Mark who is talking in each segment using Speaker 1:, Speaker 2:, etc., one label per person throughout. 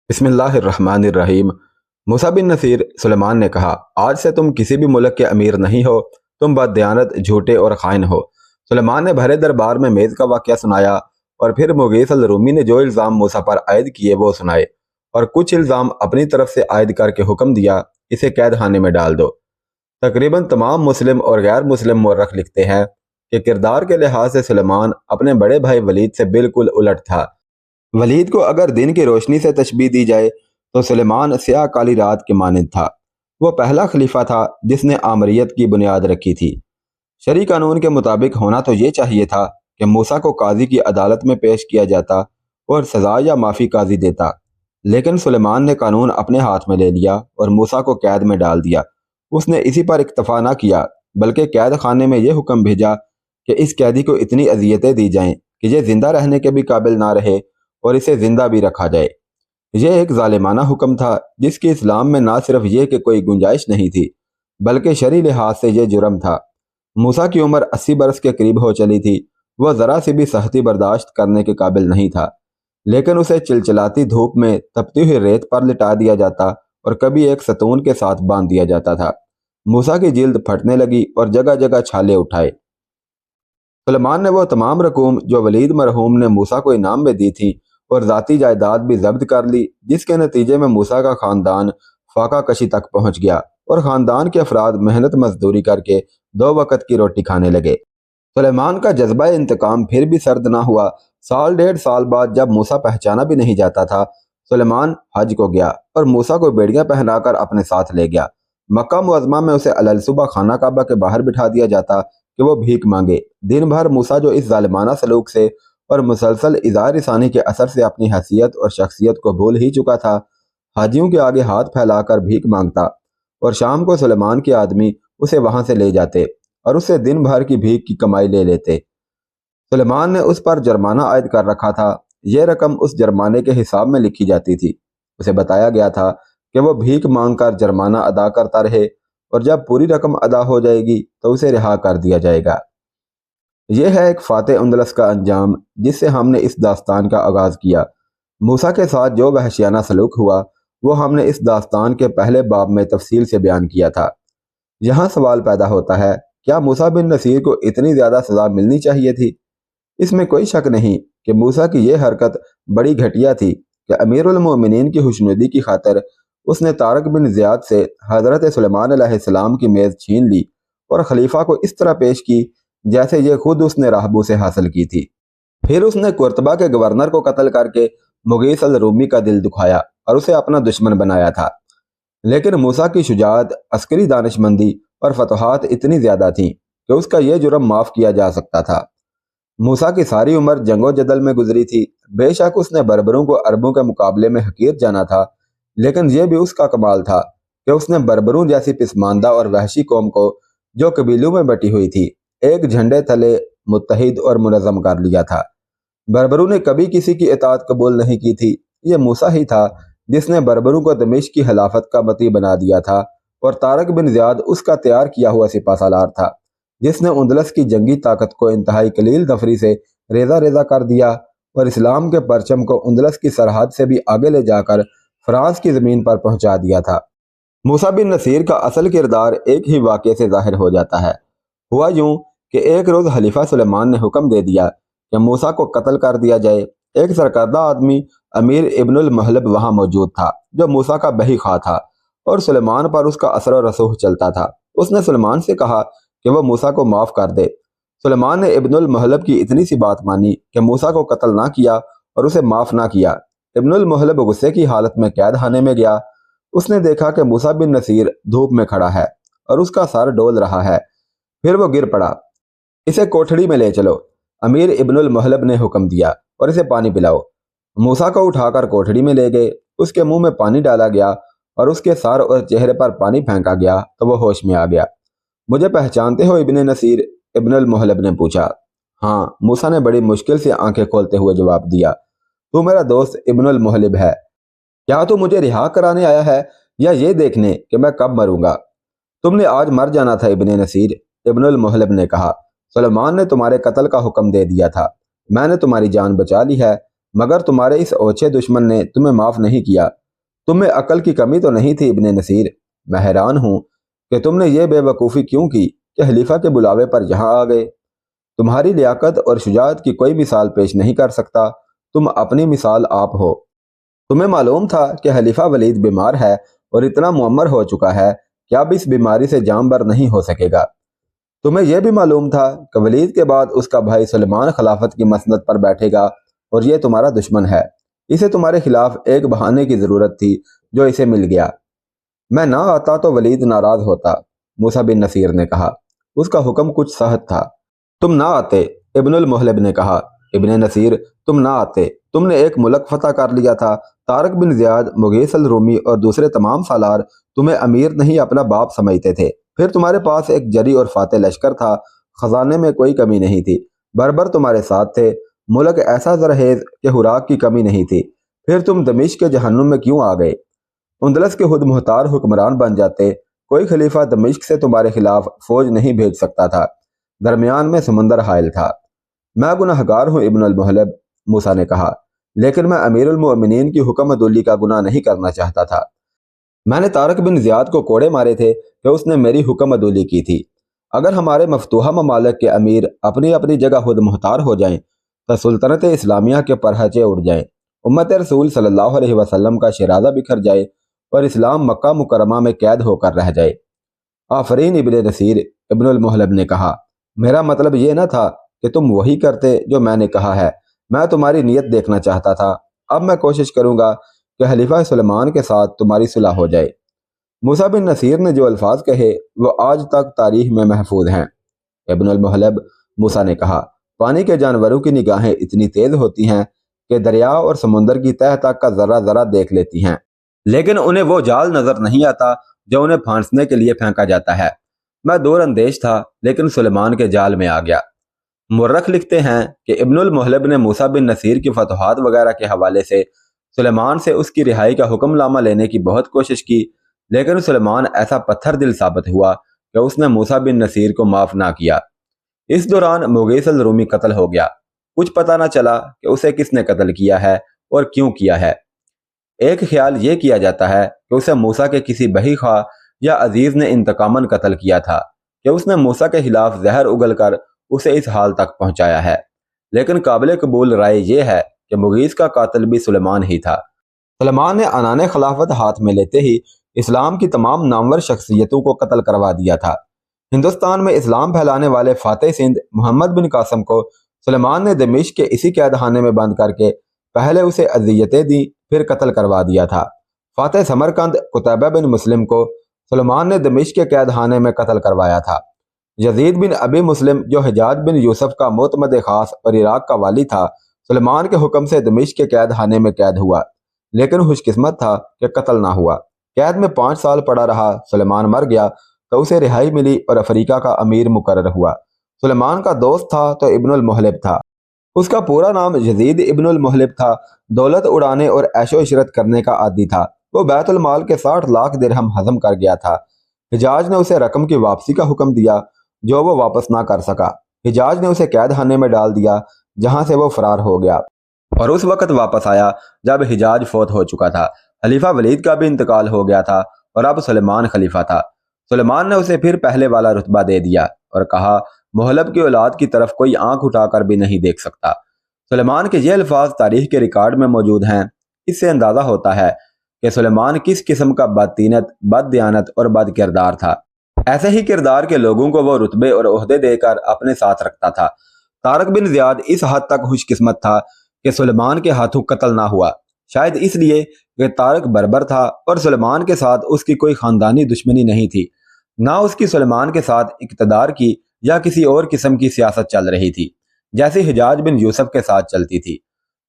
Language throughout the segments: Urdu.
Speaker 1: بسم اللہ الرحمن الرحیم۔ موسیٰ بن نصیر سلیمان نے کہا، آج سے تم کسی بھی ملک کے امیر نہیں ہو، تم بددیانت، جھوٹے اور خائن ہو۔ سلیمان نے بھرے دربار میں میز کا واقعہ سنایا اور پھر مغیث الرومی نے جو الزام موسیٰ پر عائد کیے وہ سنائے اور کچھ الزام اپنی طرف سے عائد کر کے حکم دیا، اسے قید خانے میں ڈال دو۔ تقریباً تمام مسلم اور غیر مسلم مورخ لکھتے ہیں کہ کردار کے لحاظ سے سلیمان اپنے بڑے بھائی ولید سے بالکل الٹ تھا۔ ولید کو اگر دن کی روشنی سے تشبیہ دی جائے تو سلیمان سیاہ کالی رات کے مانند تھا۔ وہ پہلا خلیفہ تھا جس نے آمریت کی بنیاد رکھی تھی۔ شرعی قانون کے مطابق ہونا تو یہ چاہیے تھا کہ موسیٰ کو قاضی کی عدالت میں پیش کیا جاتا اور سزا یا معافی قاضی دیتا، لیکن سلیمان نے قانون اپنے ہاتھ میں لے لیا اور موسیٰ کو قید میں ڈال دیا۔ اس نے اسی پر اکتفا نہ کیا بلکہ قید خانے میں یہ حکم بھیجا کہ اس قیدی کو اتنی اذیتیں دی جائیں کہ یہ زندہ رہنے کے بھی قابل نہ رہے اور اسے زندہ بھی رکھا جائے۔ یہ ایک ظالمانہ حکم تھا جس کی اسلام میں نہ صرف یہ کہ کوئی گنجائش نہیں تھی بلکہ شرعی لحاظ سے یہ جرم تھا۔ موسیٰ کی عمر 80 برس کے قریب ہو چلی تھی۔ وہ ذرا سی بھی سختی برداشت کرنے کے قابل نہیں تھا، لیکن اسے چلچلاتی دھوپ میں تپتی ہوئی ریت پر لٹا دیا جاتا اور کبھی ایک ستون کے ساتھ باندھ دیا جاتا تھا۔ موسیٰ کی جلد پھٹنے لگی اور جگہ جگہ چھالے اٹھائے۔ سلیمان نے وہ تمام رقوم جو ولید مرحوم نے موسیٰ کو انعام میں دی تھی اور ذاتی جائیداد بھی ضبط کر لی، جس کے نتیجے میں موسیٰ کا خاندان فاقہ کشی تک پہنچ گیا اور خاندان کے افراد محنت مزدوری کر کے 2 وقت کی روٹی کھانے لگے۔ سلیمان کا جذبہ انتقام پھر بھی سرد نہ ہوا۔ سال ڈیڑھ سال بعد جب موسیٰ پہچانا بھی نہیں جاتا تھا، سلیمان حج کو گیا اور موسیٰ کو بیڑیاں پہنا کر اپنے ساتھ لے گیا۔ مکہ معظمہ میں اسے علالصبح خانہ کعبہ کے باہر بٹھا دیا جاتا کہ وہ بھیک مانگے۔ دن بھر موسیٰ جو اس ظالمانہ سلوک سے اور مسلسل اظہار رسانی کے اثر سے اپنی حیثیت اور شخصیت کو بھول ہی چکا تھا، حاجیوں کے آگے ہاتھ پھیلا کر بھیک مانگتا اور شام کو سلیمان کے آدمی اسے وہاں سے لے جاتے اور اسے دن بھر کی بھیک کی کمائی لے لیتے۔ سلیمان نے اس پر جرمانہ عائد کر رکھا تھا۔ یہ رقم اس جرمانے کے حساب میں لکھی جاتی تھی۔ اسے بتایا گیا تھا کہ وہ بھیک مانگ کر جرمانہ ادا کرتا رہے اور جب پوری رقم ادا ہو جائے گی تو اسے رہا کر دیا جائے گا۔ یہ ہے ایک فاتح اندلس کا انجام جس سے ہم نے اس داستان کا آغاز کیا۔ موسیٰ کے ساتھ جو وحشیانہ سلوک ہوا وہ ہم نے اس داستان کے پہلے باب میں تفصیل سے بیان کیا تھا۔ یہاں سوال پیدا ہوتا ہے، کیا موسیٰ بن نصیر کو اتنی زیادہ سزا ملنی چاہیے تھی؟ اس میں کوئی شک نہیں کہ موسیٰ کی یہ حرکت بڑی گھٹیا تھی کہ امیر المومنین کی خوشنودی کی خاطر اس نے طارق بن زیاد سے حضرت سلیمان علیہ السلام کی میز چھین لی اور خلیفہ کو اس طرح پیش کی جیسے یہ خود اس نے راہبو سے حاصل کی تھی۔ پھر اس نے قرطبہ کے گورنر کو قتل کر کے مغیث الرومی کا دل دکھایا اور اسے اپنا دشمن بنایا تھا۔ لیکن موسیٰ کی شجاعت، عسکری دانش مندی اور فتوحات اتنی زیادہ تھیں کہ اس کا یہ جرم معاف کیا جا سکتا تھا۔ موسیٰ کی ساری عمر جنگ و جدل میں گزری تھی۔ بے شک اس نے بربروں کو عربوں کے مقابلے میں حقیر جانا تھا، لیکن یہ بھی اس کا کمال تھا کہ اس نے بربروں جیسی پسماندہ اور وحشی قوم کو جو قبیلوں میں بٹی ہوئی تھی ایک جھنڈے تلے متحد اور منظم کر لیا تھا۔ بربروں نے کبھی کسی کی اطاعت قبول نہیں کی تھی۔ یہ موسیٰ ہی تھا جس نے بربروں کو دمشق کی خلافت کا مطیع بنا دیا تھا اور طارق بن زیاد اس کا تیار کیا ہوا سپہ سالار تھا جس نے اندلس کی جنگی طاقت کو انتہائی قلیل نفری سے ریزہ ریزہ کر دیا اور اسلام کے پرچم کو اندلس کی سرحد سے بھی آگے لے جا کر فرانس کی زمین پر پہنچا دیا تھا۔ موسیٰ بن نصیر کا اصل کردار ایک ہی واقعے سے ظاہر ہو جاتا ہے۔ ہوا یوں کہ ایک روز خلیفہ سلیمان نے حکم دے دیا کہ موسیٰ کو قتل کر دیا جائے۔ ایک سرکردہ آدمی امیر ابن المحلب وہاں موجود تھا جو موسیٰ کا بہی خواہ تھا اور سلیمان پر اس کا اثر و رسوخ چلتا تھا۔ اس نے سلیمان سے کہا کہ وہ موسیٰ کو معاف کر دے۔ سلیمان نے ابن المحلب کی اتنی سی بات مانی کہ موسیٰ کو قتل نہ کیا اور اسے معاف نہ کیا۔ ابن المحلب غصے کی حالت میں قید خانے میں گیا۔ اس نے دیکھا کہ موسیٰ بن نصیر دھوپ میں کھڑا ہے اور اس کا سر ڈول رہا ہے۔ پھر وہ گر پڑا۔ اسے کوٹھڑی میں لے چلو۔ امیر ابن المحلب نے حکم دیا اور اسے پانی پلاؤ۔ موسیٰ کو اٹھا کر کوٹھڑی میں لے گئے۔ اس کے منہ میں پانی ڈالا گیا اور اس کے سر اور چہرے پر پانی پھینکا گیا تو وہ ہوش میں آ گیا۔ مجھے پہچانتے ہو ابن نصیر؟ ابن المحلب نے پوچھا۔ ہاں، موسیٰ نے بڑی مشکل سے آنکھیں کھولتے ہوئے جواب دیا۔ تو میرا دوست ابن المحلب ہے؟ کیا تو مجھے رہا کرانے آیا ہے یا یہ دیکھنے کہ میں کب مروں گا؟ تم نے آج مر جانا تھا ابن نصیر، ابن المحلب نے کہا۔ سلیمان نے تمہارے قتل کا حکم دے دیا تھا۔ میں نے تمہاری جان بچا لی ہے۔ مگر تمہارے اس اوچھے دشمن نے تمہیں معاف نہیں کیا۔ تم میں عقل کی کمی تو نہیں تھی ابن نصیر؟ میں حیران ہوں کہ تم نے یہ بے وقوفی کیوں کی کہ خلیفہ کے بلاوے پر یہاں آ گئے۔ تمہاری لیاقت اور شجاعت کی کوئی مثال پیش نہیں کر سکتا، تم اپنی مثال آپ ہو۔ تمہیں معلوم تھا کہ خلیفہ ولید بیمار ہے اور اتنا معمر ہو چکا ہے کہ اب اس بیماری سے جام بر نہیں ہو سکے گا۔ تمہیں یہ بھی معلوم تھا کہ ولید کے بعد اس کا بھائی سلیمان خلافت کی مسند پر بیٹھے گا اور یہ تمہارا دشمن ہے۔ اسے تمہارے خلاف ایک بہانے کی ضرورت تھی جو اسے مل گیا۔ میں نہ آتا تو ولید ناراض ہوتا، موسیٰ بن نصیر نے کہا۔ اس کا حکم کچھ سخت تھا۔ تم نہ آتے، ابن المحلب نے کہا۔ ابن نصیر، تم نہ آتے، تم نے ایک ملک فتح کر لیا تھا۔ طارق بن زیاد، مغیث الرومی اور دوسرے تمام سالار تمہیں امیر نہیں اپنا باپ سمجھتے تھے۔ پھر تمہارے پاس ایک جری اور فاتح لشکر تھا، خزانے میں کوئی کمی نہیں تھی، بربر تمہارے ساتھ تھے، ملک ایسا زرخیز کہ خوراک کی کمی نہیں تھی۔ پھر تم دمشق کے جہنم میں کیوں آ گئے؟ اندلس کے خود مختار حکمران بن جاتے، کوئی خلیفہ دمشق سے تمہارے خلاف فوج نہیں بھیج سکتا تھا، درمیان میں سمندر حائل تھا۔ میں گناہگار ہوں ابن المحلب، موسیٰ نے کہا، لیکن میں امیر المؤمنین کی حکم عدولی کا گناہ نہیں کرنا چاہتا تھا۔ میں نے طارق بن زیاد کو کوڑے مارے تھے کہ اس نے میری حکم عدولی کی تھی۔ اگر ہمارے مفتوحہ ممالک کے امیر اپنی اپنی جگہ خود مختار ہو جائیں تو سلطنت اسلامیہ کے پرہچے اڑ جائیں، امت رسول صلی اللہ علیہ وسلم کا شیرازہ بکھر جائے اور اسلام مکہ مکرمہ میں قید ہو کر رہ جائے۔ آفرین ابن نصیر، ابن المحلب نے کہا، میرا مطلب یہ نہ تھا کہ تم وہی کرتے جو میں نے کہا ہے، میں تمہاری نیت دیکھنا چاہتا تھا۔ اب میں کوشش کروں گا کہ خلیفہ سلیمان کے ساتھ تمہاری صلح ہو جائے۔ موسیٰ بن نصیر نے جو الفاظ کہے وہ آج تک تاریخ میں محفوظ ہیں۔ ابن المحلب، موسیٰ نے کہا، پانی کے جانوروں کی نگاہیں اتنی تیز ہوتی ہیں کہ دریا اور سمندر کی تہ تک کا ذرہ ذرہ دیکھ لیتی ہیں، لیکن انہیں وہ جال نظر نہیں آتا جو انہیں پھانسنے کے لیے پھینکا جاتا ہے۔ میں دور اندیش تھا لیکن سلیمان کے جال میں آ گیا۔ مورخ لکھتے ہیں کہ ابن المحلب نے موسیٰ بن نصیر کی فتوحات وغیرہ کے حوالے سے سلیمان سے اس کی رہائی کا حکم نامہ لینے کی بہت کوشش کی، لیکن سلیمان ایسا پتھر دل ثابت ہوا کہ اس نے موسیٰ بن نصیر کو معاف نہ کیا۔ اس دوران مغیث الرومی قتل ہو گیا۔ کچھ پتہ نہ چلا کہ اسے کس نے قتل کیا ہے اور کیوں کیا ہے۔ ایک خیال یہ کیا جاتا ہے کہ اسے موسیٰ کے کسی بہی خواہ یا عزیز نے انتقاماً قتل کیا تھا کہ اس نے موسیٰ کے خلاف زہر اگل کر اسے اس حال تک پہنچایا ہے، لیکن قابل قبول رائے یہ ہے کہ مغیث کا قاتل بھی سلیمان ہی تھا۔ سلیمان نے عنان خلافت ہاتھ میں لیتے ہی اسلام کی تمام نامور شخصیتوں کو قتل کروا دیا تھا۔ ہندوستان میں اسلام پھیلانے والے فاتح سندھ محمد بن قاسم کو سلیمان نے دمشق کے اسی قید خانے میں بند کر کے پہلے اسے اذیتیں دیں پھر قتل کروا دیا تھا۔ فاتح سمرقند قتیبہ بن مسلم کو سلیمان نے دمشق کے قید خانے میں قتل کروایا تھا۔ یزید بن ابی مسلم جو حجاج بن یوسف کا معتمد خاص اور عراق کا والی تھا، سلیمان کے حکم سے دمشق کے قید خانے میں قید ہوا، لیکن خوش قسمت تھا کہ قتل نہ ہوا۔ قید میں 5 سال پڑا رہا، سلیمان مر گیا تو اسے رہائی ملی اور افریقہ کا امیر مقرر ہوا۔ سلیمان کا دوست تھا تو ابن المحلب تھا۔ اس کا پورا نام یزید ابن المحلب تھا۔ دولت اڑانے اور عیش و عشرت کرنے کا عادی تھا۔ وہ بیت المال کے 60 لاکھ درہم ہضم کر گیا تھا۔ حجاج نے اسے رقم کی واپسی کا حکم دیا جو وہ واپس نہ کر سکا۔ حجاج نے اسے قید خانے میں ڈال دیا جہاں سے وہ فرار ہو گیا اور اس وقت واپس آیا جب حجاج فوت ہو چکا تھا۔ خلیفہ ولید کا بھی انتقال ہو گیا تھا اور اب سلیمان خلیفہ تھا۔ سلیمان نے اسے پھر پہلے والا رتبہ دے دیا اور کہا، محلب کی اولاد کی طرف کوئی آنکھ اٹھا کر بھی نہیں دیکھ سکتا۔ سلیمان کے یہ الفاظ تاریخ کے ریکارڈ میں موجود ہیں۔ اس سے اندازہ ہوتا ہے کہ سلیمان کس قسم کا بدطینت، بد دیانت اور بد کردار تھا۔ ایسے ہی کردار کے لوگوں کو وہ رتبے اور عہدے دے کر اپنے ساتھ رکھتا تھا۔ طارق بن زیاد اس حد تک خوش قسمت تھا کہ سلیمان کے ہاتھوں قتل نہ ہوا، شاید اس لیے کہ طارق بربر تھا اور سلیمان کے ساتھ اس کی کوئی خاندانی دشمنی نہیں تھی، نہ اس کی سلیمان کے ساتھ اقتدار کی یا کسی اور قسم کی سیاست چل رہی تھی جیسے حجاج بن یوسف کے ساتھ چلتی تھی۔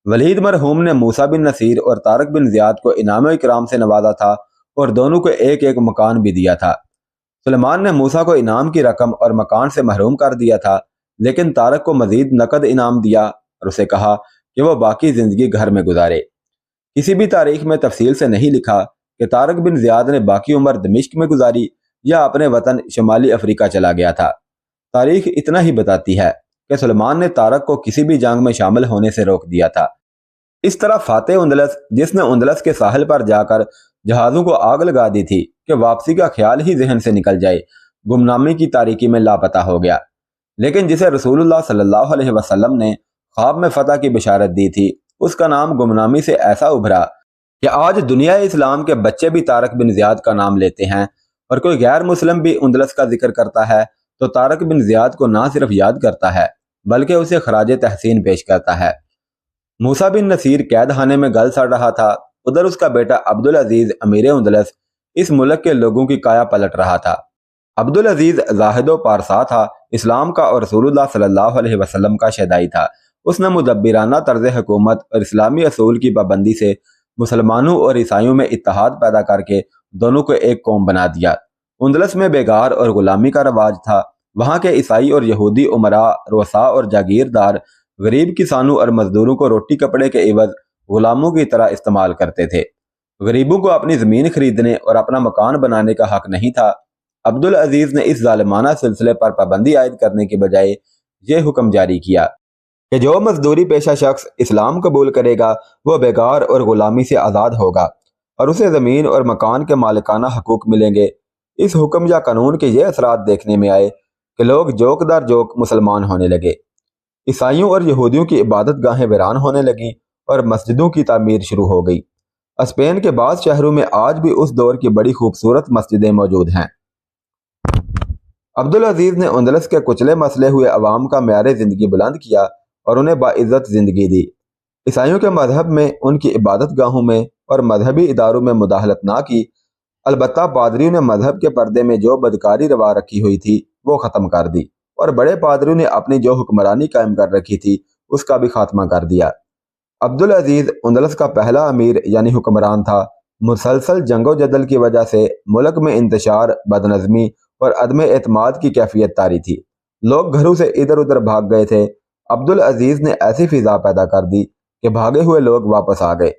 Speaker 1: ولید مرحوم نے موسیٰ بن نصیر اور طارق بن زیاد کو انعام و اکرام سے نوازا تھا اور دونوں کو ایک ایک مکان بھی دیا تھا۔ سلیمان نے موسیٰ کو انعام کی رقم اور مکان سے محروم کر دیا تھا، لیکن طارق کو مزید نقد انعام دیا اور اسے کہا کہ وہ باقی زندگی گھر میں گزارے۔ کسی بھی تاریخ میں تفصیل سے نہیں لکھا کہ طارق بن زیاد نے باقی عمر دمشق میں گزاری یا اپنے وطن شمالی افریقہ چلا گیا تھا۔ تاریخ اتنا ہی بتاتی ہے کہ سلیمان نے طارق کو کسی بھی جنگ میں شامل ہونے سے روک دیا تھا۔ اس طرح فاتح اندلس، جس نے اندلس کے ساحل پر جا کر جہازوں کو آگ لگا دی تھی کہ واپسی کا خیال ہی ذہن سے نکل جائے، گمنامی کی تاریکی میں لاپتہ ہو گیا۔ لیکن جسے رسول اللہ صلی اللہ علیہ وسلم نے خواب میں فتح کی بشارت دی تھی، اس کا نام گمنامی سے ایسا ابھرا کہ آج دنیا اسلام کے بچے بھی طارق بن زیاد کا نام لیتے ہیں، اور کوئی غیر مسلم بھی اندلس کا ذکر کرتا ہے تو طارق بن زیاد کو نہ صرف یاد کرتا ہے بلکہ اسے خراج تحسین پیش کرتا ہے۔ موسیٰ بن نصیر قید خانے میں گل سڑ رہا تھا، ادھر اس کا بیٹا عبدالعزیز امیر اندلس اس ملک کے لوگوں کی کایا پلٹ رہا تھا۔ عبدالعزیز زاہد و پارسا تھا، اسلام کا اور رسول اللہ صلی اللہ علیہ وسلم کا شیدائی تھا۔ اس نے مدبرانہ طرز حکومت اور اسلامی اصول کی پابندی سے مسلمانوں اور عیسائیوں میں اتحاد پیدا کر کے دونوں کو ایک قوم بنا دیا۔ اندلس میں بیگار اور غلامی کا رواج تھا۔ وہاں کے عیسائی اور یہودی امراء، رؤساء اور جاگیردار غریب کسانوں اور مزدوروں کو روٹی کپڑے کے عوض غلاموں کی طرح استعمال کرتے تھے۔ غریبوں کو اپنی زمین خریدنے اور اپنا مکان بنانے کا حق نہیں تھا۔ عبدالعزیز نے اس ظالمانہ سلسلے پر پابندی عائد کرنے کے بجائے یہ حکم جاری کیا کہ جو مزدوری پیشہ شخص اسلام قبول کرے گا وہ بیگار اور غلامی سے آزاد ہوگا اور اسے زمین اور مکان کے مالکانہ حقوق ملیں گے۔ اس حکم یا قانون کے یہ اثرات دیکھنے میں آئے کہ لوگ جوک در جوک مسلمان ہونے لگے۔ عیسائیوں اور یہودیوں کی عبادت گاہیں ویران ہونے لگیں اور مسجدوں کی تعمیر شروع ہو گئی۔ اسپین کے بعض شہروں میں آج بھی اس دور کی بڑی خوبصورت مسجدیں موجود ہیں۔ عبدالعزیز نے اندلس کے کچلے مسلے ہوئے عوام کا معیار زندگی بلند کیا اور انہیں باعزت زندگی دی۔ عیسائیوں کے مذہب میں، ان کی عبادت گاہوں میں اور مذہبی اداروں میں مداخلت نہ کی، البتہ پادریوں نے مذہب کے پردے میں جو بدکاری روا رکھی ہوئی تھی وہ ختم کر دی، اور بڑے پادریوں نے اپنی جو حکمرانی قائم کر رکھی تھی اس کا بھی خاتمہ کر دیا۔ عبدالعزیز اندلس کا پہلا امیر یعنی حکمران تھا۔ مسلسل جنگ و جدل کی وجہ سے ملک میں انتشار، بدنظمی اور عدم اعتماد کی کیفیت طاری تھی۔ لوگ گھروں سے ادھر ادھر بھاگ گئے تھے۔ عبدالعزیز نے ایسی فضا پیدا کر دی کہ بھاگے ہوئے لوگ واپس آ گئے۔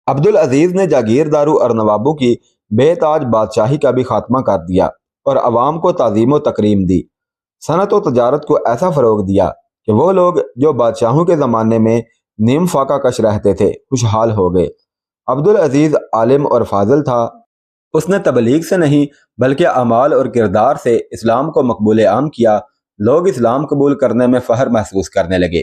Speaker 1: عبدالعزیز نے جاگیرداروں اور نوابوں کی بے تاج بادشاہی کا بھی خاتمہ کر دیا اور عوام کو تعظیم و تکریم دی۔ صنعت و تجارت کو ایسا فروغ دیا کہ وہ لوگ جو بادشاہوں کے زمانے میں نیم فاقہ کش رہتے تھے خوشحال ہو گئے۔ عبدالعزیز عالم اور فاضل تھا۔ اس نے تبلیغ سے نہیں بلکہ اعمال اور کردار سے اسلام کو مقبول عام کیا۔ لوگ اسلام قبول کرنے میں فخر محسوس کرنے لگے۔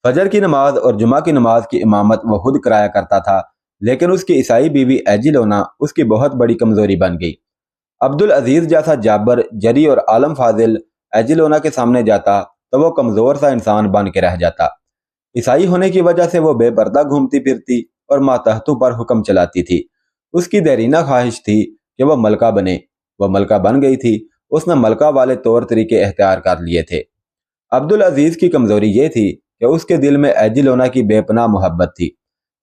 Speaker 1: فجر کی نماز اور جمعہ کی نماز کی امامت وہ خود کرایا کرتا تھا، لیکن اس کی عیسائی بیوی ایجیلونا اس کی بہت بڑی کمزوری بن گئی۔ عبدالعزیز جیسا جابر، جری اور عالم فاضل ایجیلونا کے سامنے جاتا تو وہ کمزور سا انسان بن کے رہ جاتا۔ عیسائی ہونے کی وجہ سے وہ بے پردہ گھومتی پھرتی اور ماتحتوں پر حکم چلاتی تھی۔ اس کی دیرینہ خواہش تھی کہ وہ ملکہ بنے۔ وہ ملکہ بن گئی تھی۔ اس نے ملکہ والے طور طریقے اختیار کر لیے تھے۔ عبدالعزیز کی کمزوری یہ تھی کہ اس کے دل میں ایجیلونا کی بے پناہ محبت تھی۔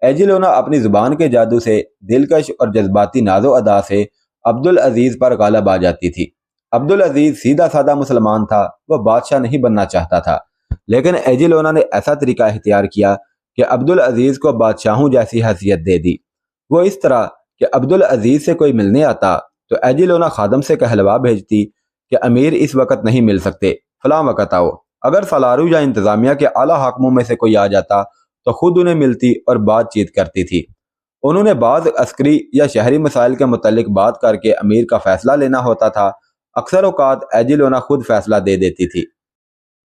Speaker 1: ایجیلونا اپنی زبان کے جادو سے، دلکش اور جذباتی ناز و ادا سے عبدالعزیز پر غالب آ جاتی تھی۔ عبدالعزیز سیدھا سادہ مسلمان تھا، وہ بادشاہ نہیں بننا چاہتا تھا، لیکن ایجیلونا نے ایسا طریقہ اختیار کیا کہ عبدالعزیز کو بادشاہوں جیسی حیثیت دے دی۔ وہ اس طرح کہ عبدالعزیز سے کوئی ملنے آتا تو ایجیلونا خادم سے کہلوا بھیجتی کہ امیر اس وقت نہیں مل سکتے، فلاں وقت آؤ۔ اگر سالاروں یا انتظامیہ کے اعلیٰ حاکموں میں سے کوئی آ جاتا تو خود انہیں ملتی اور بات چیت کرتی تھی۔ انہوں نے بعض عسکری یا شہری مسائل کے متعلق بات کر کے امیر کا فیصلہ لینا ہوتا تھا۔ اکثر اوقات ایجیلونا خود فیصلہ دے دیتی تھی۔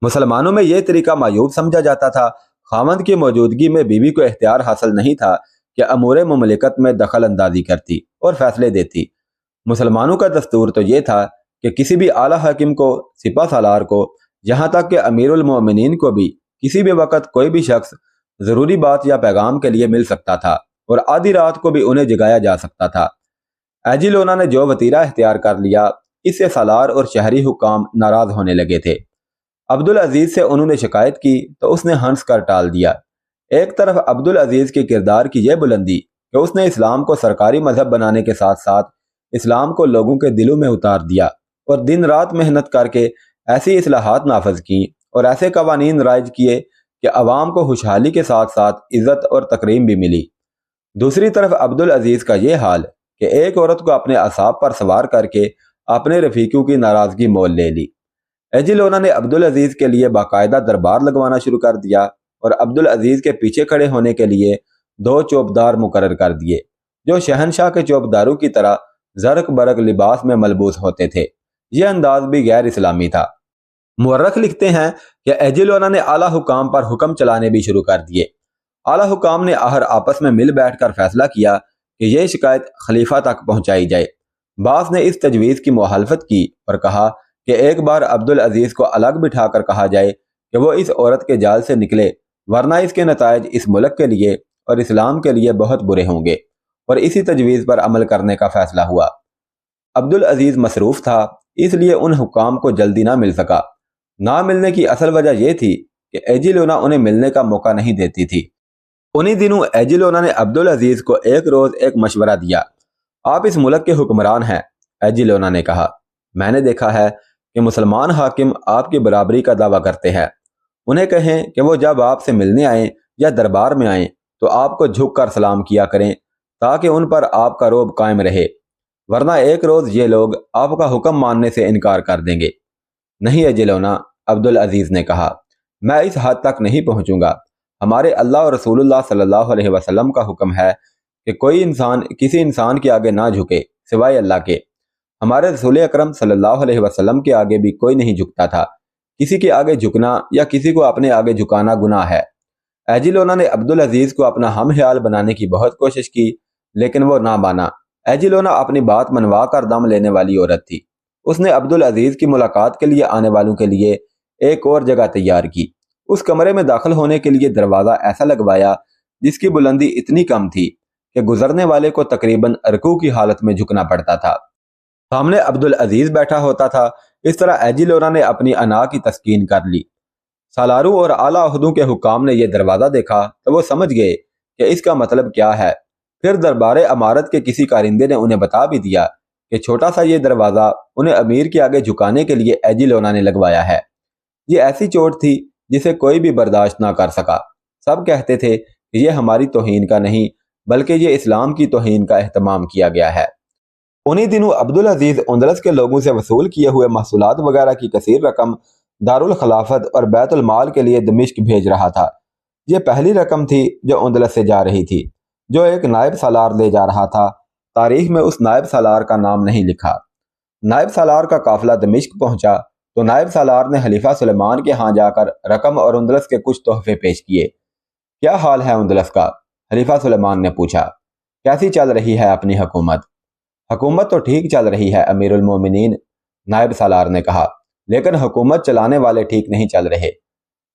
Speaker 1: مسلمانوں میں یہ طریقہ معیوب سمجھا جاتا تھا۔ خاوند کی موجودگی میں بیوی کو اختیار حاصل نہیں تھا کہ امور مملکت میں دخل اندازی کرتی اور فیصلے دیتی۔ مسلمانوں کا دستور تو یہ تھا کہ کسی بھی اعلیٰ حاکم کو، سپہ سالار کو، یہاں تک کہ امیر المومنین کو بھی کسی بھی وقت کوئی بھی شخص ضروری بات یا پیغام کے لیے مل سکتا تھا اور آدھی رات کو بھی انہیں جگایا جا سکتا تھا۔ ایجیلونا نے جو وتیرہ اختیار کر لیا، اس سے سالار اور شہری حکام ناراض ہونے لگے تھے۔ عبدالعزیز سے انہوں نے شکایت کی تو اس نے ہنس کر ٹال دیا۔ ایک طرف عبدالعزیز کے کردار کی یہ بلندی کہ اس نے اسلام کو سرکاری مذہب بنانے کے ساتھ ساتھ اسلام کو لوگوں کے دلوں میں اتار دیا اور دن رات محنت کر کے ایسی اصلاحات نافذ کیں اور ایسے قوانین رائج کیے کہ عوام کو خوشحالی کے ساتھ ساتھ عزت اور تکریم بھی ملی۔ دوسری طرف عبدالعزیز کا یہ حال کہ ایک عورت کو اپنے اعصاب پر سوار کر کے اپنے رفیقوں کی ناراضگی مول لے لی۔ ایجیلونا نے عبدالعزیز کے لیے باقاعدہ دربار لگوانا شروع کر دیا اور عبدالعزیز کے پیچھے کھڑے ہونے کے لیے 2 چوبدار مقرر کر دیے جو شہنشاہ کے چوبداروں کی طرح زرق برق لباس میں ملبوس ہوتے تھے۔ یہ انداز بھی غیر اسلامی تھا۔ مورخ لکھتے ہیں کہ ایجیلونا نے اعلیٰ حکام پر حکم چلانے بھی شروع کر دیے۔ اعلیٰ حکام نے آخر آپس میں مل بیٹھ کر فیصلہ کیا کہ یہ شکایت خلیفہ تک پہنچائی جائے۔ بعض نے اس تجویز کی مخالفت کی اور کہا کہ ایک بار عبدالعزیز کو الگ بٹھا کر کہا جائے کہ وہ اس عورت کے جال سے نکلے، ورنہ اس کے نتائج اس ملک کے لیے اور اسلام کے لیے بہت برے ہوں گے، اور اسی تجویز پر عمل کرنے کا فیصلہ ہوا۔ عبدالعزیز مصروف تھا، اس لیے ان حکام کو جلدی نہ مل سکا۔ نہ ملنے کی اصل وجہ یہ تھی کہ ایجیلونا انہیں ملنے کا موقع نہیں دیتی تھی۔ انہی دنوں ایجیلونا نے عبدالعزیز کو ایک روز ایک مشورہ دیا۔ آپ اس ملک کے حکمران ہیں، ایجیلونا نے کہا۔ میں نے دیکھا ہے کہ مسلمان حاکم آپ کی برابری کا دعویٰ کرتے ہیں۔ انہیں کہیں کہ وہ جب آپ سے ملنے آئیں یا دربار میں آئیں تو آپ کو جھک کر سلام کیا کریں تاکہ ان پر آپ کا رعب قائم رہے، ورنہ ایک روز یہ لوگ آپ کا حکم ماننے سے انکار کر دیں گے۔ نہیں ایجیلونا، عبدالعزیز نے کہا، میں اس حد تک نہیں پہنچوں گا۔ ہمارے اللہ اور رسول اللہ صلی اللہ علیہ وسلم کا حکم ہے کہ کوئی انسان کسی انسان کے آگے نہ جھکے سوائے اللہ کے۔ ہمارے رسول اکرم صلی اللہ علیہ وسلم کے آگے بھی کوئی نہیں جھکتا تھا۔ کسی کے آگے جھکنا یا کسی کو اپنے آگے جھکانا گناہ ہے۔ ایجیلونا نے عبدالعزیز کو اپنا ہم خیال بنانے کی بہت کوشش کی، لیکن وہ نہ مانا۔ ایجیلونا اپنی بات منوا کر دم لینے والی عورت تھی۔ اس نے عبدالعزیز کی ملاقات کے لیے آنے والوں کے لیے ایک اور جگہ تیار کی۔ اس کمرے میں داخل ہونے کے لیے دروازہ ایسا لگوایا جس کی بلندی اتنی کم تھی کہ گزرنے والے کو تقریباً رکوع کی حالت میں جھکنا پڑتا تھا۔ سامنے عبدالعزیز بیٹھا ہوتا تھا۔ اس طرح ایجیلونا نے اپنی انا کی تسکین کر لی۔ سالاروں اور اعلیٰ عہدوں کے حکام نے یہ دروازہ دیکھا تو وہ سمجھ گئے کہ اس کا مطلب کیا ہے۔ پھر دربار امارت کے کسی کارندے نے انہیں بتا بھی دیا کہ چھوٹا سا یہ دروازہ انہیں امیر کے آگے جھکانے کے لیے ایجیلونا نے لگوایا ہے۔ یہ ایسی چوٹ تھی جسے کوئی بھی برداشت نہ کر سکا۔ سب کہتے تھے کہ یہ ہماری توہین کا نہیں بلکہ یہ اسلام کی توہین کا اہتمام کیا گیا ہے۔ انہی دنوں عبدالعزیز اندلس کے لوگوں سے وصول کیے ہوئے محصولات وغیرہ کی کثیر رقم دارالخلافت اور بیت المال کے لیے دمشق بھیج رہا تھا۔ یہ پہلی رقم تھی جو اندلس سے جا رہی تھی، جو ایک نائب سالار لے جا رہا تھا۔ تاریخ میں اس نائب سالار کا نام نہیں لکھا۔ نائب سالار کا قافلہ دمشق پہنچا تو نائب سالار نے خلیفہ سلیمان کے ہاں جا کر رقم اور اندلس کے کچھ تحفے پیش کیے۔ کیا حال ہے اندلس کا؟ خلیفہ سلیمان نے پوچھا۔ کیسی چل رہی ہے اپنی حکومت؟ حکومت تو ٹھیک چل رہی ہے امیر المومنین، نائب سالار نے کہا، لیکن حکومت چلانے والے ٹھیک نہیں چل رہے۔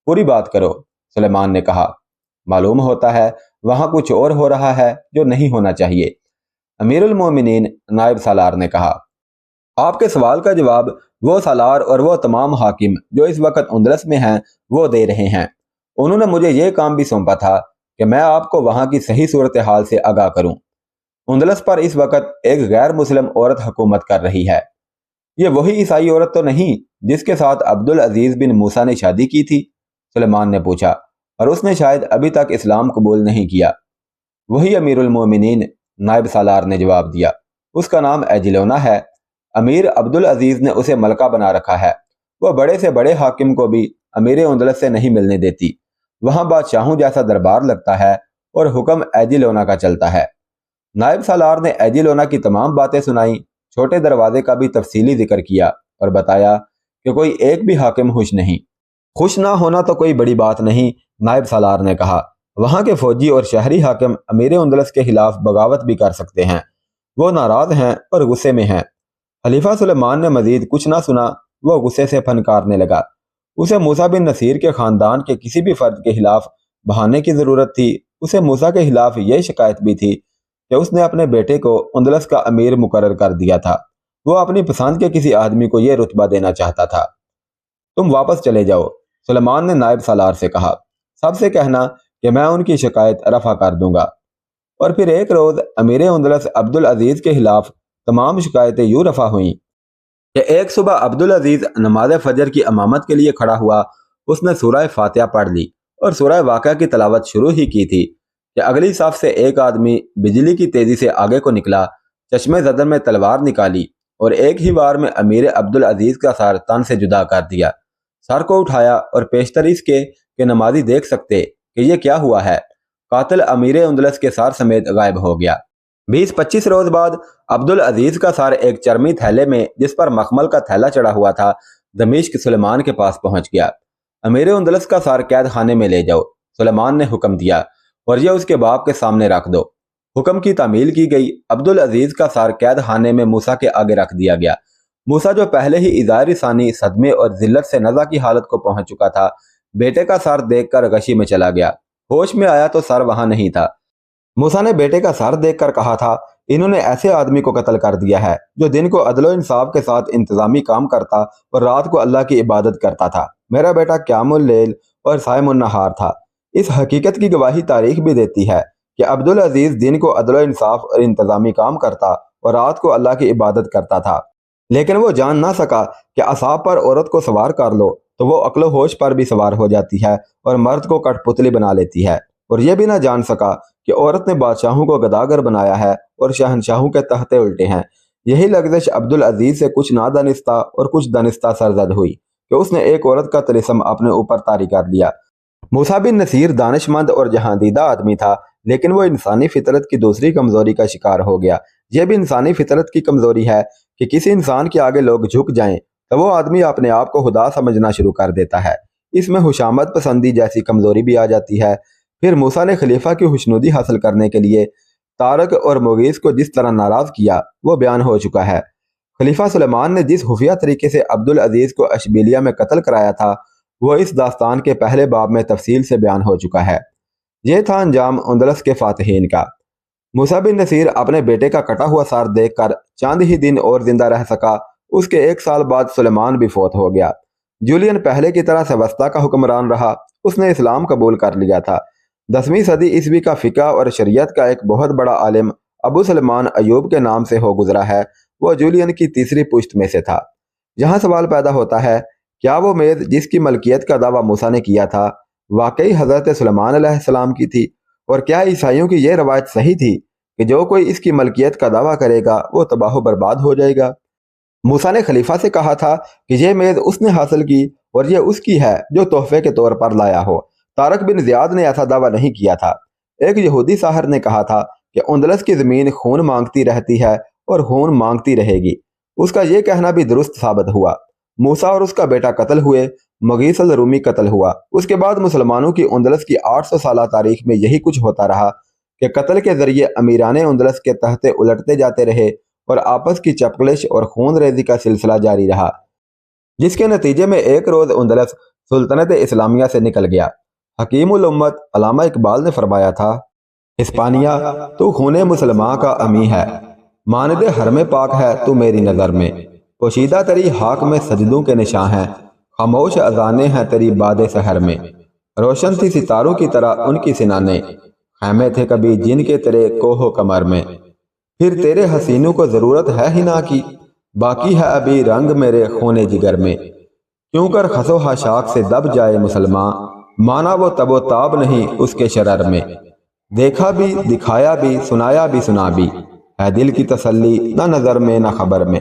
Speaker 1: پوری بات کرو، سلیمان نے کہا۔ معلوم ہوتا ہے وہاں کچھ اور ہو رہا ہے جو نہیں ہونا چاہیے، امیر المومنین، نائب سالار نے کہا۔ آپ کے سوال کا جواب وہ سالار اور وہ تمام حاکم جو اس وقت اندلس میں ہیں وہ دے رہے ہیں۔ انہوں نے مجھے یہ کام بھی سونپا تھا کہ میں آپ کو وہاں کی صحیح صورتحال سے آگاہ کروں۔ اندلس پر اس وقت ایک غیر مسلم عورت حکومت کر رہی ہے۔ یہ وہی عیسائی عورت تو نہیں جس کے ساتھ عبدالعزیز بن موسیٰ نے شادی کی تھی؟ سلیمان نے پوچھا، اور اس نے شاید ابھی تک اسلام قبول نہیں کیا۔ وہی امیر المومنین، نائب سالار نے جواب دیا۔ اس کا نام ایجیلونا ہے۔ امیر عبدالعزیز نے اسے ملکہ بنا رکھا ہے۔ وہ بڑے سے بڑے حاکم کو بھی امیر اندلس سے نہیں ملنے دیتی۔ وہاں بادشاہوں جیسا دربار لگتا ہے اور حکم ایجیلونا کا چلتا ہے۔ نائب سالار نے ایجیلونا کی تمام باتیں سنائیں، چھوٹے دروازے کا بھی تفصیلی ذکر کیا اور بتایا کہ کوئی ایک بھی حاکم خوش نہیں۔ خوش نہ ہونا تو کوئی بڑی بات نہیں، نائب سالار نے کہا۔ وہاں کے فوجی اور شہری حاکم امیر اندلس کے خلاف بغاوت بھی کر سکتے ہیں۔ وہ ناراض ہیں اور غصے میں ہیں۔ خلیفہ سلیمان نے مزید کچھ نہ سنا، وہ غصے سے پھنکارنے لگا۔ اسے موسیٰ بن نصیر کے خاندان کے کسی بھی فرد کے خلاف بہانے کی ضرورت تھی۔ اسے موسیٰ کے خلاف یہ شکایت بھی تھی کہ اس نے اپنے بیٹے کو اندلس کا امیر مقرر کر دیا تھا۔ وہ اپنی پسند کے کسی آدمی کو یہ رتبہ دینا چاہتا تھا۔ تم واپس چلے جاؤ، سلیمان نے نائب سالار سے کہا۔ سب سے کہنا کہ میں ان کی شکایت رفع کر دوں گا۔ اور پھر ایک روز امیر اندلس عبدالعزیز کے خلاف تمام شکایتیں یوں رفع ہوئیں کہ ایک صبح عبدالعزیز نماز فجر کی امامت کے لیے کھڑا ہوا۔ اس نے سورہ فاتحہ پڑھ لی اور سورہ واقعہ کی تلاوت شروع ہی کی تھی کہ اگلی صف سے ایک آدمی بجلی کی تیزی سے آگے کو نکلا، چشمے زدن میں تلوار نکالی اور ایک ہی بار میں امیر عبدالعزیز کا سر تن سے جدا کر دیا۔ سر کو اٹھایا اور پیشتر اس کے کہ نمازی دیکھ سکتے کہ یہ کیا ہوا ہے، قاتل امیر اندلس کے سار سمیت غائب ہو گیا۔ 20-25 روز بعد عبد العزیز کا سار ایک چرمی تھیلے میں جس پر مخمل کا تھیلا چڑھا ہوا تھا دمشق سلیمان کے پاس پہنچ گیا۔ امیر اندلس کا سار قید خانے میں لے جاؤ، سلیمان نے حکم دیا، اور یہ اس کے باپ کے سامنے رکھ دو۔ حکم کی تعمیل کی گئی۔ عبد العزیز کا سار قید خانے میں موسیٰ کے آگے رکھ دیا گیا۔ موسیٰ جو پہلے ہی اظہار ثانی صدمے اور ذلت سے نزع کی حالت کو پہنچ چکا تھا، بیٹے کا سار دیکھ کر غشی میں چلا گیا۔ ہوش میں آیا تو سر وہاں نہیں تھا۔ موسیٰ نے بیٹے کا سر دیکھ کر کہا تھا، انہوں نے ایسے آدمی کو قتل کر دیا ہے جو دن کو عدل و انصاف کے ساتھ انتظامی کام کرتا اور رات کو اللہ کی عبادت کرتا تھا۔ میرا بیٹا قیام اللیل اور صائم النہار تھا۔ اس حقیقت کی گواہی تاریخ بھی دیتی ہے کہ عبد العزیز دن کو عدل و انصاف اور انتظامی کام کرتا اور رات کو اللہ کی عبادت کرتا تھا، لیکن وہ جان نہ سکا کہ اعصاب پر عورت کو سوار کر لو تو وہ عقل و ہوش پر بھی سوار ہو جاتی ہے اور مرد کو کٹ پتلی بنا لیتی ہے، اور یہ بھی نہ جان سکا کہ عورت نے بادشاہوں کو گداگر بنایا ہے اور شہنشاہوں کے تختے الٹے ہیں۔ یہی لغزش عبد العزیز سے کچھ نادانستہ اور کچھ دانستہ سرزد ہوئی کہ اس نے ایک عورت کا طلسم اپنے اوپر طاری کر لیا۔ موسیٰ بن نصیر دانش مند اور جہاندیدہ آدمی تھا، لیکن وہ انسانی فطرت کی دوسری کمزوری کا شکار ہو گیا۔ یہ بھی انسانی فطرت کی کمزوری ہے کہ کسی انسان کے آگے لوگ جھک جائیں تو وہ آدمی اپنے آپ کو خدا سمجھنا شروع کر دیتا ہے۔ اس میں حشامت پسندی جیسی کمزوری بھی آ جاتی ہے۔ پھر موسیٰ نے خلیفہ کی خوشنودی حاصل کرنے کے لیے طارق اور مغیث کو جس طرح ناراض کیا وہ بیان ہو چکا ہے۔ خلیفہ سلیمان نے جس خفیہ طریقے سے عبد العزیز کو اشبیلیہ میں قتل کرایا تھا وہ اس داستان کے پہلے باب میں تفصیل سے بیان ہو چکا ہے۔ یہ تھا انجام اندلس کے فاتحین کا۔ موسیٰ بن نصیر اپنے بیٹے کا کٹا ہوا سار دیکھ کر چند ہی دن اور زندہ رہ سکا۔ اس کے 1 سال بعد سلیمان بھی فوت ہو گیا۔ جولین پہلے کی طرح سے وسطیٰ کا حکمران رہا۔ اس نے اسلام قبول کر لیا تھا۔ 10ویں صدی عیسوی کا فقہ اور شریعت کا ایک بہت بڑا عالم ابو سلیمان ایوب کے نام سے ہو گزرا ہے۔ وہ جولین کی تیسری پشت میں سے تھا۔ یہاں سوال پیدا ہوتا ہے، کیا وہ میز جس کی ملکیت کا دعویٰ موسیٰ نے کیا تھا واقعی حضرت سلیمان علیہ السلام کی تھی؟ اور کیا عیسائیوں کی یہ روایت صحیح تھی کہ جو کوئی اس کی ملکیت کا دعویٰ کرے گا وہ تباہ و برباد ہو جائے گا؟ موسیٰ نے خلیفہ سے کہا تھا کہ یہ میز اس نے حاصل کی اور یہ اس کی ہے جو تحفے کے طور پر لایا ہو۔ طارق بن زیاد نے ایسا دعویٰ نہیں کیا تھا۔ ایک یہودی ساحر نے کہا تھا کہ اندلس کی زمین خون مانگتی رہتی ہے اور خون مانگتی رہے گی۔ اس کا یہ کہنا بھی درست ثابت ہوا۔ موسیٰ اور اس کا بیٹا قتل ہوئے، مغیث الرومی قتل ہوا۔ اس کے بعد مسلمانوں کی اندلس کی 800 سالہ تاریخ میں یہی کچھ ہوتا رہا کہ قتل کے ذریعے امیران اندلس کے تختے الٹتے جاتے رہے اور آپس کی چپکلش اور خون ریزی کا سلسلہ جاری رہا، جس کے نتیجے میں ایک روز اندلس سلطنت اسلامیہ سے نکل گیا۔ حکیم الامت علامہ اقبال نے فرمایا تھا، ہسپانیہ تو خون مسلماں کا امی ہے، ماند حرم پاک ہے تو میری نظر میں، پوشیدہ تری خاک میں سجدوں کے نشاں ہیں، خاموش اذانیں ہیں تیری باد سحر میں، روشن تھی ستاروں کی طرح ان کی سنانیں، خیمے تھے کبھی جن کے تیرے کوہ و کمر میں، پھر تیرے حسینوں کو ضرورت ہے ہی نہ کی، باقی ہے ابھی رنگ میرے خون جگر میں، کیوں کر خسو خاشاک سے دب جائے مسلمان، مانا وہ تب و تاب نہیں اس کے شرر میں، دیکھا بھی دکھایا بھی سنایا بھی سنا بھی، ہے دل کی تسلی نہ نظر میں نہ خبر میں۔